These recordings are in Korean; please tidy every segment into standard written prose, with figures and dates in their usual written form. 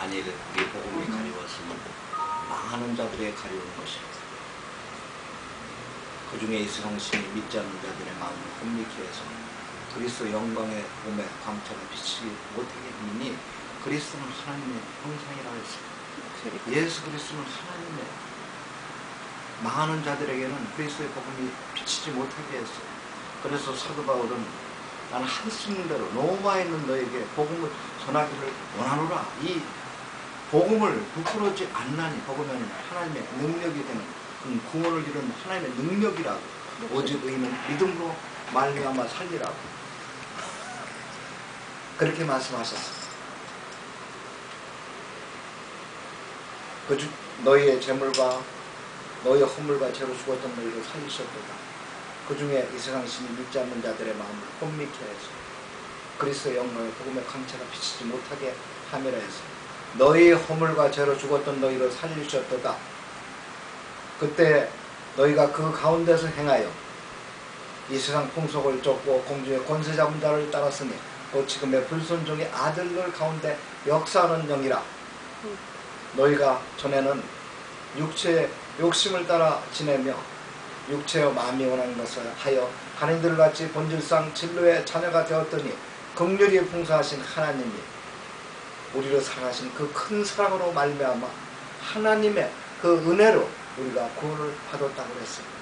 만일 이 복음이 가려웠으면 망하는 자들의 가려운 것입니다. 그 중에 이스라엘신이 믿지 않는 자들의 마음을 혼미케 해서 그리스도 영광의 봄에 광채가 비치지 못하게 하니 그리스도는 하나님의 형상이라고 했습니다. 예수 그리스도는 하나님의 망하는 자들에게는 그리스도의 복음이 비치지 못하게 했어요. 그래서 사도 바울은 나는 할 수 있는 대로 로마에 있는 너에게 복음을 전하기를 원하노라. 이 복음을 부끄러워지 않나니 복음은 하나님의 능력이 되는 구원을 이루는 하나님의 능력이라고. 오직 의인은 믿음으로 말미암아 살리라고 그렇게 말씀하셨습니다. 너희의 재물과 너희의 허물과 죄로 죽었던 너희를 살리셨도다. 그 중에 이 세상 신이 믿지 않는 자들의 마음을 혼미케 해서 그리스도의 영광의 복음의 광채가 비치지 못하게 함이라 해서 너희의 허물과 죄로 죽었던 너희를 살리셨도다. 그때 너희가 그 가운데서 행하여 이 세상 풍속을 쫓고 공중의 권세 잡은 자를 따랐으니 또 지금의 불순종의 아들들 가운데 역사하는 영이라. 너희가 전에는 육체의 욕심을 따라 지내며 육체와 마음이 원하는 것을 하여 간인들같이 본질상 진로의 자녀가 되었더니 긍휼히 풍성하신 하나님이 우리를 사랑하신 그 큰 사랑으로 말미암아 하나님의 그 은혜로 우리가 구원을 받았다고 그랬습니다.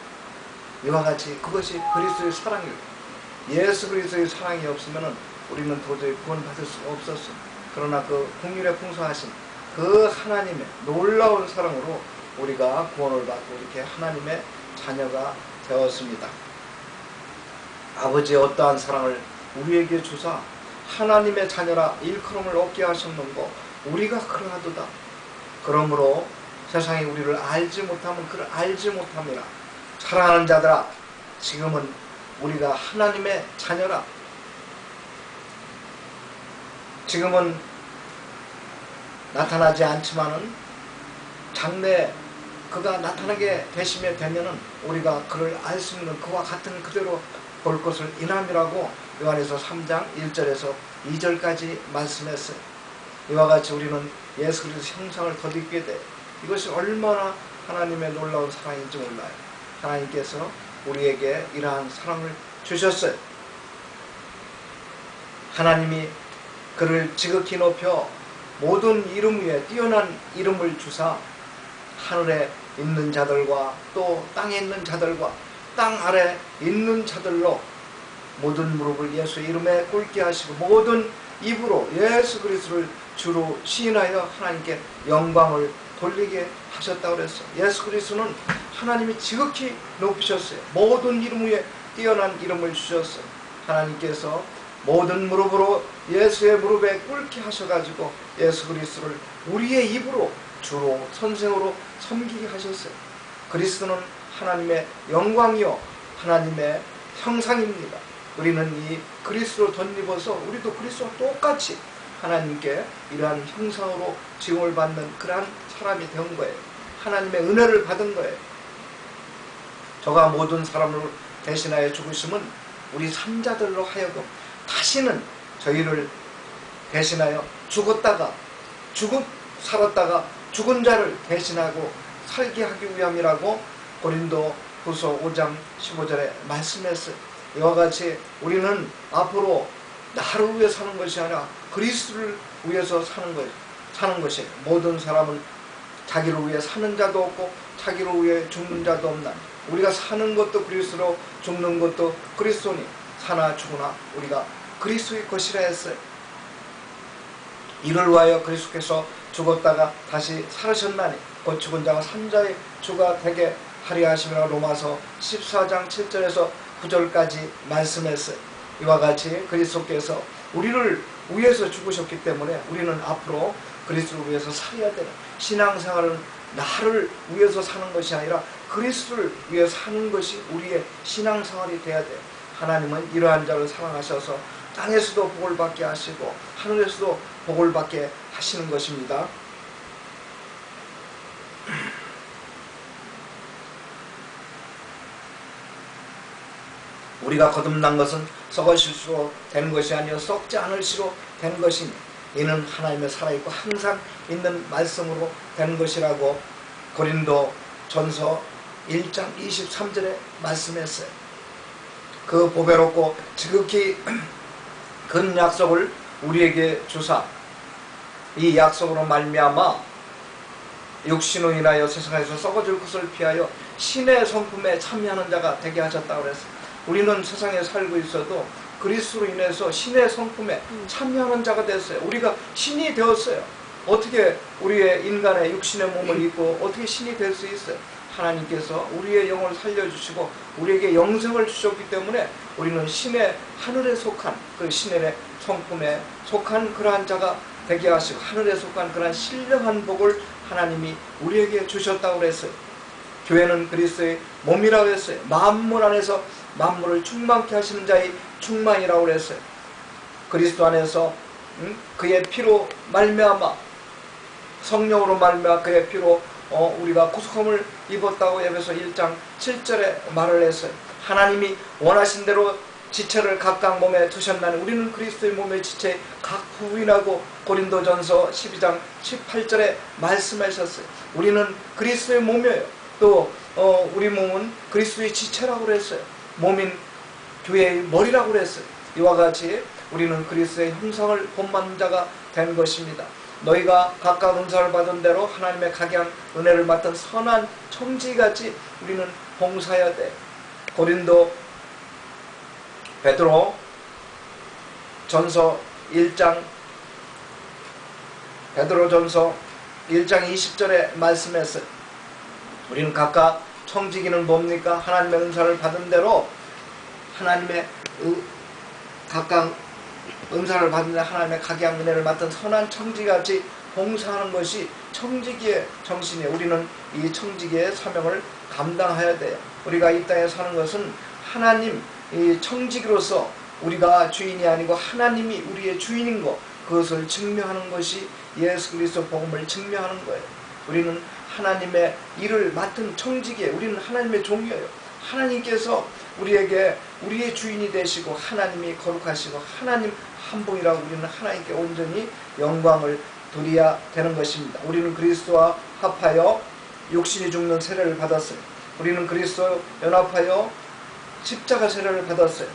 이와 같이 그것이 그리스도의 사랑이에요. 예수 그리스도의 사랑이 없으면 우리는 도저히 구원받을 수가 없었습니다. 그러나 그 긍휼에 풍성하신 그 하나님의 놀라운 사랑으로 우리가 구원을 받고 이렇게 하나님의 자녀가 되었습니다. 아버지의 어떠한 사랑을 우리에게 주사 하나님의 자녀라 일컬음을 얻게 하셨는고 우리가 그러하도다. 그러므로 세상이 우리를 알지 못하면 그를 알지 못함이라. 사랑하는 자들아, 지금은 우리가 하나님의 자녀라. 지금은 나타나지 않지만은 장래에 그가 나타나게 되면은 우리가 그를 알 수 있는 그와 같은 그대로 볼 것을 인함이라고 요한에서 3장 1절에서 2절까지 말씀했어요. 이와 같이 우리는 예수 그리스도 형상을 덧입게 돼. 이것이 얼마나 하나님의 놀라운 사랑인지 몰라요. 하나님께서 우리에게 이러한 사랑을 주셨어요. 하나님이 그를 지극히 높여 모든 이름 위에 뛰어난 이름을 주사 하늘에 있는 자들과 또 땅에 있는 자들과 땅 아래 있는 자들로 모든 무릎을 예수의 이름에 꿇게 하시고 모든 입으로 예수 그리스도를 주로 시인하여 하나님께 영광을 돌리게 하셨다고 그랬어요. 예수 그리스도는 하나님이 지극히 높이셨어요. 모든 이름 위에 뛰어난 이름을 주셨어요. 하나님께서 모든 무릎으로 예수의 무릎에 꿇게 하셔가지고 예수 그리스도를 우리의 입으로 주로 선생으로 섬기게 하셨어요. 그리스도는 하나님의 영광이요 하나님의 형상입니다. 우리는 이 그리스도로 덧입어서 우리도 그리스도와 똑같이 하나님께 이러한 형상으로 지음을 받는 그러한 사람이 된 거예요. 하나님의 은혜를 받은 거예요. 저가 모든 사람을 대신하여 죽으심은 우리 산자들로 하여금 다시는 저희를 대신하여 살았다가 죽은 자를 대신하고 살게 하기 위함이라고 고린도 후서 5장 15절에 말씀했어요. 이와 같이 우리는 앞으로 나를 위해 사는 것이 아니라 그리스도를 위해서 사는 것이에요. 모든 사람은 자기를 위해 사는 자도 없고 자기를 위해 죽는 자도 없나. 우리가 사는 것도 그리스도로 죽는 것도 그리스도니 사나 죽으나 우리가 그리스도의 것이라 했어요. 이를 위하여 그리스도께서 죽었다가 다시 살으셨나니 곧 죽은 자가 산자의 주가 되게 하려 하시며 로마서 14장 7절에서 9절까지 말씀했어요. 이와 같이 그리스도께서 우리를 위해서 죽으셨기 때문에 우리는 앞으로 그리스도를 위해서 살아야 돼요. 신앙생활은 나를 위해서 사는 것이 아니라 그리스도를 위해 사는 것이 우리의 신앙생활이 돼야 돼요. 하나님은 이러한 자를 사랑하셔서 땅에서도 복을 받게 하시고 하늘에서도 복을 받게 하시는 것입니다. 우리가 거듭난 것은 썩을 시로 된 것이 아니요 썩지 않을 시로 된 것이니 이는 하나님의 살아있고 항상 있는 말씀으로 된 것이라고 고린도 전서 1장 23절에 말씀했어요. 그 보배롭고 지극히 큰 약속을 우리에게 주사 이 약속으로 말미암아 육신으로 인하여 세상에서 썩어질 것을 피하여 신의 성품에 참여하는 자가 되게 하셨다고 그랬어요. 우리는 세상에 살고 있어도 그리스도로 인해서 신의 성품에 참여하는 자가 됐어요. 우리가 신이 되었어요. 어떻게 우리의 인간의 육신의 몸을 입고 어떻게 신이 될 수 있어요? 하나님께서 우리의 영을 살려주시고 우리에게 영생을 주셨기 때문에 우리는 신의 하늘에 속한 그 신의 성품에 속한 그러한 자가 되게 하시고 하늘에 속한 그러한 신령한 복을 하나님이 우리에게 주셨다고 그랬어요. 교회는 그리스도의 몸이라고 했어요. 만물 안에서 만물을 충만케 하시는 자의 충만이라고 그랬어요. 그리스도 안에서 그의 피로 말미암아 성령으로 말미암아 그의 피로 우리가 구속함을 입었다고 에베소 1장 7절에 말을 했어요. 하나님이 원하신 대로 지체를 각각 몸에 두셨나니 우리는 그리스도의 몸의 지체 각 부인하고 고린도전서 12장 18절에 말씀하셨어요. 우리는 그리스도의 몸이에요. 또 우리 몸은 그리스도의 지체라고 그랬어요. 몸인 교회의 머리라고 그랬어요. 이와 같이 우리는 그리스도의 형상을 본받는 자가 된 것입니다. 너희가 각각 은사를 받은 대로 하나님의 각양 은혜를 맡은 선한 청지같이 우리는 봉사해야 돼. 고린도 베드로 전서 1장 베드로전서 1장 20절에 말씀했어요. 우리는 각각 청지기는 뭡니까? 하나님의 은사를 받은 대로 하나님의 각각 은사를 받은 대로 하나님의 각양 은혜를 맡은 선한 청지같이 봉사하는 것이 청지기의 정신이에요. 우리는 이 청지기의 사명을 감당해야 돼요. 우리가 이 땅에 사는 것은 하나님 이 청지기로서 우리가 주인이 아니고 하나님이 우리의 주인인 것, 그것을 증명하는 것이 예수 그리스도 복음을 증명하는 거예요. 우리는 하나님의 일을 맡은 청지기에 우리는 하나님의 종이에요. 하나님께서 우리에게 우리의 주인이 되시고 하나님이 거룩하시고 하나님 한분이라고 우리는 하나님께 온전히 영광을 드려야 되는 것입니다. 우리는 그리스도와 합하여 육신이 죽는 세례를 받았어요. 우리는 그리스도 연합하여 십자가 세례를 받았어요.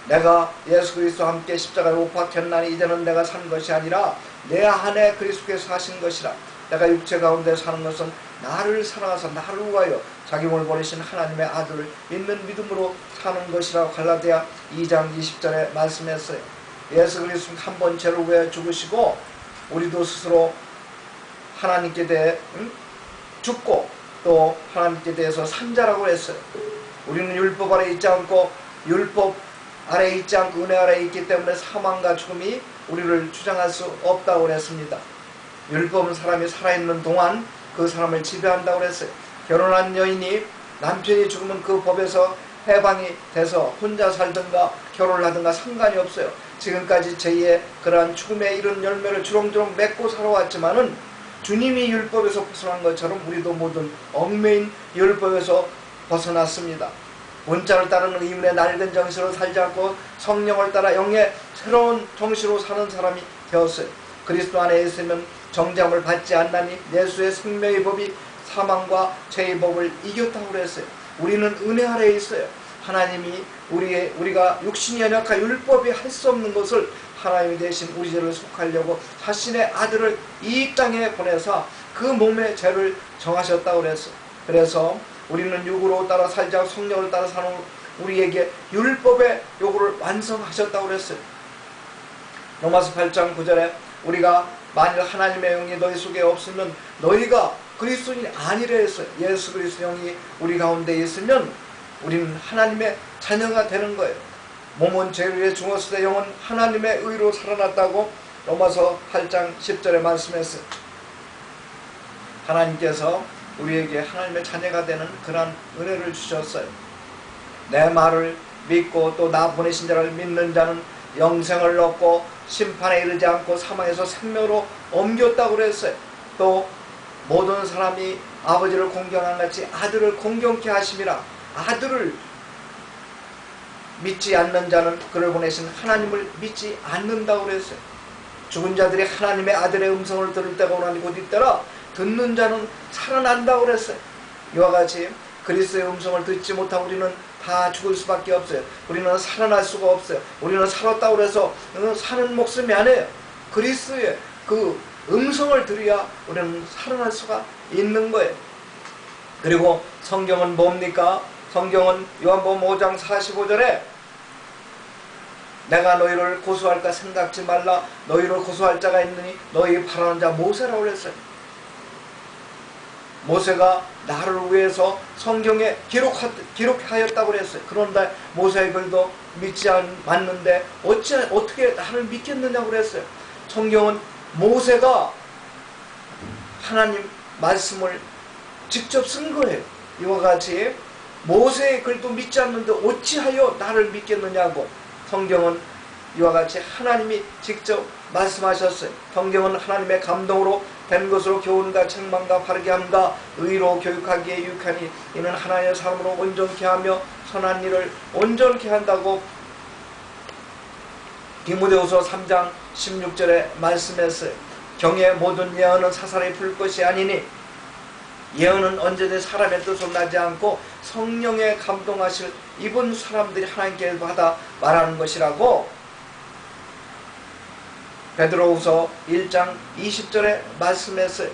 내가 예수 그리스도와 함께 십자가에 못 박혔나니 이제는 내가 사는 것이 아니라 내 안에 그리스도께서 사신 것이라. 내가 육체 가운데 사는 것은 나를 사랑하사 나를 위하여 자기 몸을 보내신 하나님의 아들을 믿는 믿음으로 사는 것이라고 갈라디아 2장 20절에 말씀했어요. 예수 그리스도는 한 번 죄를 위하여 죽으시고 우리도 스스로 하나님께 대해 죽고 또 하나님께 대해서 산 자라고 했어요. 우리는 율법 아래 있지 않고 율법 아래 있지 않고 은혜 아래 있기 때문에 사망과 죽음이 우리를 주장할 수 없다고 그랬습니다. 율법은 사람이 살아있는 동안 그 사람을 지배한다고 그랬어요. 결혼한 여인이 남편이 죽으면 그 법에서 해방이 돼서 혼자 살든가 결혼을 하든가 상관이 없어요. 지금까지 제2의 그러한 죽음에 이른 열매를 주렁주렁 맺고 살아왔지만은 주님이 율법에서 벗어난 것처럼 우리도 모든 얽매인 율법에서 벗어났습니다. 문자를 따르는 의문의 낡은 정신으로 살지 않고 성령을 따라 영의 새로운 정신으로 사는 사람이 되었어요. 그리스도 안에 있으면 정죄함을 받지 않나니 예수의 생명의 법이 사망과 죄의 법을 이겼다고 그랬어요. 우리는 은혜 아래에 있어요. 하나님이 우리가 육신이 연약하 율법이 할 수 없는 것을 하나님이 대신 우리 죄를 속하려고 자신의 아들을 이 땅에 보내서 그 몸의 죄를 정하셨다고 그랬어요. 그래서 우리는 육으로 따라 살지 않고 성령을 따라 사는 우리에게 율법의 요구를 완성하셨다고 그랬어요. 로마서 8장 9절에 우리가 만일 하나님의 영이 너희 속에 없으면 너희가 그리스도인이 아니라 했어요. 예수 그리스도 영이 우리 가운데 있으면 우리는 하나님의 자녀가 되는 거예요. 몸은 죄를 위해 죽었을 때 영은 하나님의 의로 살아났다고 로마서 8장 10절에 말씀했어요. 하나님께서 우리에게 하나님의 자녀가 되는 그런 은혜를 주셨어요. 내 말을 믿고 또 나 보내신 자를 믿는 자는 영생을 얻고 심판에 이르지 않고 사망에서 생명으로 옮겼다고 그랬어요. 또 모든 사람이 아버지를 공경한 같이 아들을 공경케 하심이라. 아들을 믿지 않는 자는 그를 보내신 하나님을 믿지 않는다고 그랬어요. 죽은 자들이 하나님의 아들의 음성을 들을 때가 오나니 곧 있더라. 듣는 자는 살아난다고 그랬어요. 이와 같이 그리스도의 음성을 듣지 못하고 우리는 다 죽을 수밖에 없어요. 우리는 살아날 수가 없어요. 우리는 살았다고 그래서 사는 목숨이 아니에요. 그리스도의 그 음성을 들어야 우리는 살아날 수가 있는 거예요. 그리고 성경은 뭡니까? 성경은 요한복음 5장 45절에 내가 너희를 고소할까 생각지 말라. 너희를 고소할 자가 있느니 너희 바라는 자 모세라고 그랬어요. 모세가 나를 위해서 성경에 기록하였다고 그랬어요. 그런데 모세의 글도 믿지 않는데 어떻게 나를 믿겠느냐고 그랬어요. 성경은 모세가 하나님 말씀을 직접 쓴 거예요. 이와 같이 모세의 글도 믿지 않는데 어찌하여 나를 믿겠느냐고 성경은 이와 같이 하나님이 직접 말씀하셨어요. 성경은 하나님의 감동으로 된 것으로 교훈과 책망과 바르게 함과 의로 교육하기에 유익하니 이는 하나님의 사람으로 온전케 하며 선한 일을 온전케 한다고 디모데후서 3장 16절에 말씀했어요. 경의 모든 예언은 사사로이 풀 것이 아니니 예언은 언제든지 사람의 뜻으로 나지 않고 성령의 감동하실 입은 사람들이 하나님께 받아 말하는 것이라고 베드로후서 1장 20절에 말씀했어요.